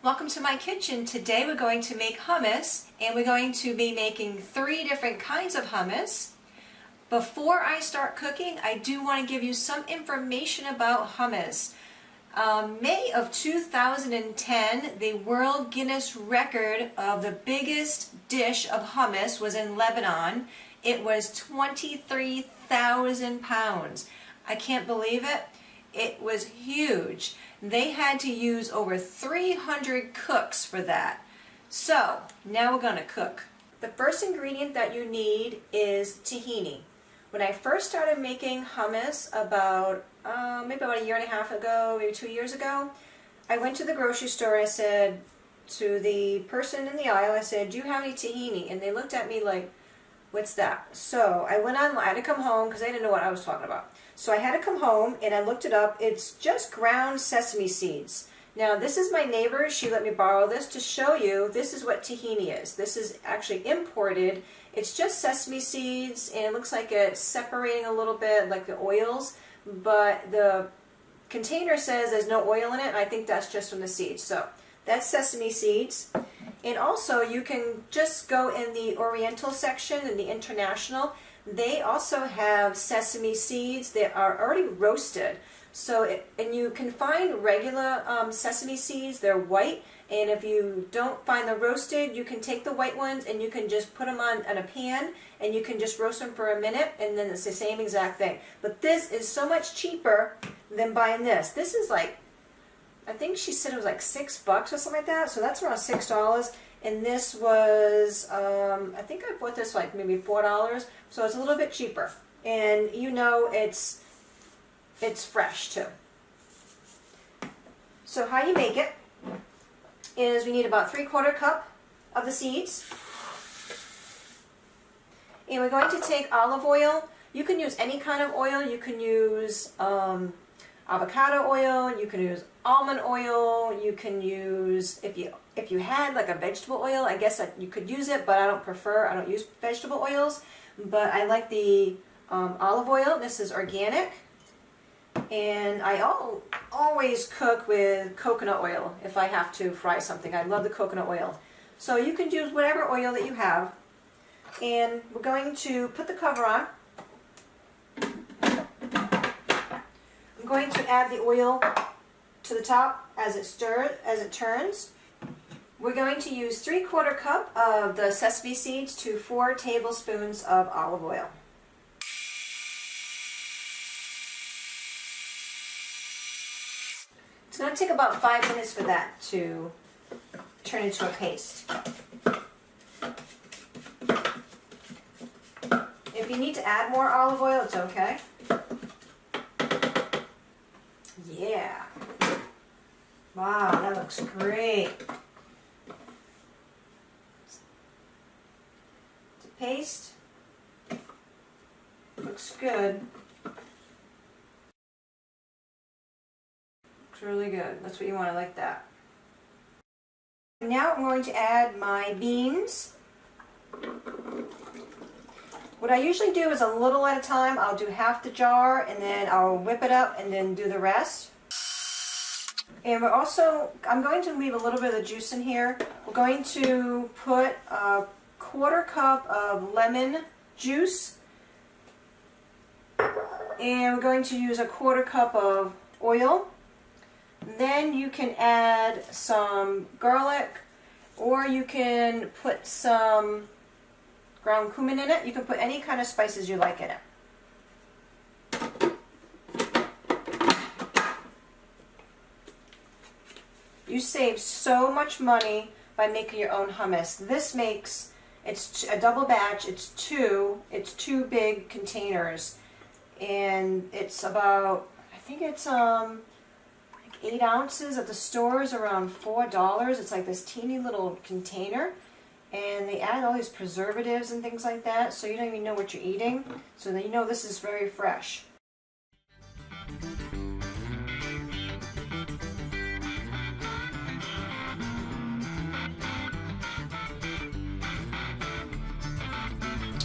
Welcome to my kitchen. Today we're going to make hummus, and we're going to be making 3 different kinds of hummus. Before I start cooking, I do want to give you some information about hummus. May of 2010, the World Guinness record of the biggest dish of hummus was in Lebanon. It was 23,000 pounds. I can't believe it. It was huge. They had to use over 300 cooks for that. So, now we're going to cook. The first ingredient that you need is tahini. When I first started making hummus maybe about a year and a half ago, maybe 2 years ago, I went to the grocery store. I said to the person in the aisle, I said, "Do you have any tahini?" And they looked at me like, "What's that?" So I went on, I had to come home because I didn't know what I was talking about. So I had to come home and I looked it up. It's just ground sesame seeds. Now this is my neighbor. She let me borrow this to show you this is what tahini is. This is actually imported. It's just sesame seeds and it looks like it's separating a little bit like the oils, but the container says there's no oil in it, and I think that's just from the seeds. So that's sesame seeds. And also you can just go in the Oriental section, in the International. They also have sesame seeds that are already roasted. So, and you can find regular sesame seeds, they're white, and if you don't find the roasted, you can take the white ones and you can just put them on a pan and you can just roast them for a minute, and then it's the same exact thing. But this is so much cheaper than buying this. This is like, I think she said it was like $6 or something like that, so that's around $6. And this was, I think I bought this like maybe $4, so it's a little bit cheaper. And you know it's fresh too. So how you make it is we need about 3/4 cup of the seeds. And we're going to take olive oil. You can use any kind of oil. You can use avocado oil, you can use almond oil, you can use, if you had like a vegetable oil, I guess that you could use it, but I don't use vegetable oils, but I like the olive oil. This is organic, and I always cook with coconut oil if I have to fry something. I love the coconut oil. So you can use whatever oil that you have, and we're going to put the cover on. I'm going to add the oil to the top as it turns. We're going to use 3/4 cup of the sesame seeds to 4 tablespoons of olive oil. It's going to take about 5 minutes for that to turn into a paste. If you need to add more olive oil, it's okay. Yeah. Wow, that looks great. The paste looks good. Looks really good. That's what you want, like that. Now I'm going to add my beans. What I usually do is a little at a time. I'll do half the jar and then I'll whip it up and then do the rest. And I'm going to leave a little bit of the juice in here. We're going to put a 1/4 cup of lemon juice, and we're going to use a 1/4 cup of oil. Then you can add some garlic, or you can put some ground cumin in it. You can put any kind of spices you like in it. You save so much money by making your own hummus. This makes, it's a double batch, it's two big containers, and it's about, I think it's like 8 ounces at the stores, around $4. It's like this teeny little container, and they add all these preservatives and things like that, so you don't even know what you're eating, so that you know this is very fresh.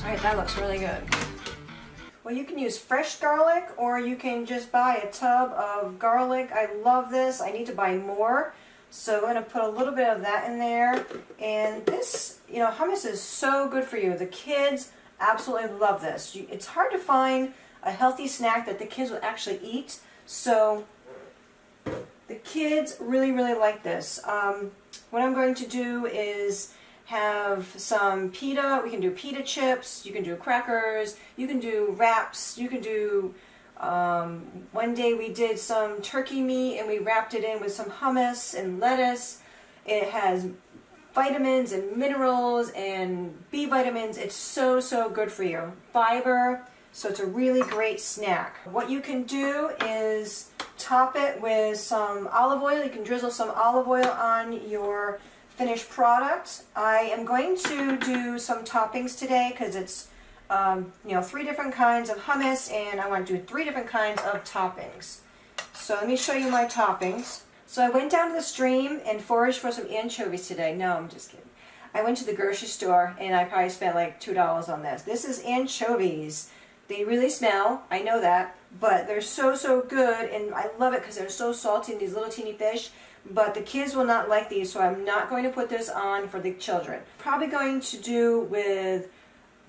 Alright, that looks really good. Well, you can use fresh garlic, or you can just buy a tub of garlic. I love this. I need to buy more, So I'm going to put a little bit of that in there. And this, you know, hummus is so good for you. The kids absolutely love this. It's hard to find a healthy snack that the kids will actually eat. So the kids really, really like this. What I'm going to do is have some pita. We can do pita chips, you can do crackers, you can do wraps, you can do, one day we did some turkey meat and we wrapped it in with some hummus and lettuce. It has vitamins and minerals and B vitamins. It's so, so good for you. Fiber, so it's a really great snack. What you can do is top it with some olive oil. You can drizzle some olive oil on your finished product. I am going to do some toppings today because it's you know, 3 different kinds of hummus and I want to do 3 different kinds of toppings. So let me show you my toppings. So I went down to the stream and foraged for some anchovies today. No, I'm just kidding. I went to the grocery store and I probably spent like $2 on this. This is anchovies. They really smell, I know that, but they're so, so good and I love it because they're so salty and these little teeny fish. But the kids will not like these, so I'm not going to put this on for the children. Probably going to do with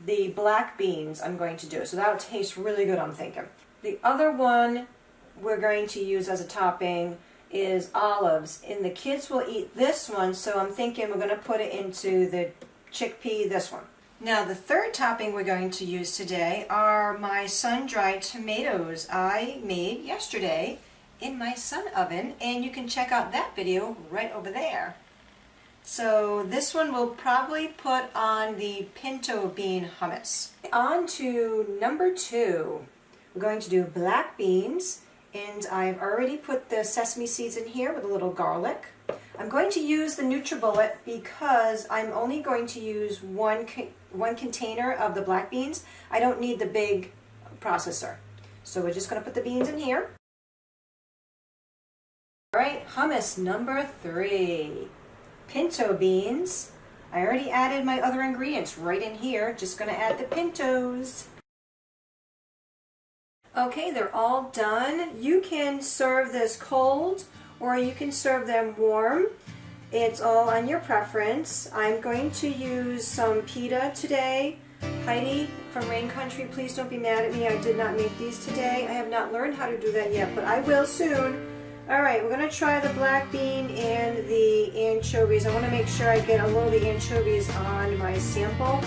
the black beans I'm going to do. So that'll taste really good, I'm thinking. The other one we're going to use as a topping is olives. And the kids will eat this one, so I'm thinking we're going to put it into the chickpea, this one. Now the third topping we're going to use today are my sun-dried tomatoes I made yesterday in my sun oven, and you can check out that video right over there. So this one we'll probably put on the pinto bean hummus. On to number 2. We're going to do black beans, and I've already put the sesame seeds in here with a little garlic. I'm going to use the NutriBullet because I'm only going to use one container of the black beans. I don't need the big processor. So we're just going to put the beans in here. Alright, hummus number 3. Pinto beans. I already added my other ingredients right in here. Just going to add the pintos. Okay, they're all done. You can serve this cold or you can serve them warm. It's all on your preference. I'm going to use some pita today. Heidi from Rain Country, please don't be mad at me. I did not make these today. I have not learned how to do that yet, but I will soon. Alright, we're going to try the black bean and the anchovies. I want to make sure I get a little of the anchovies on my sample.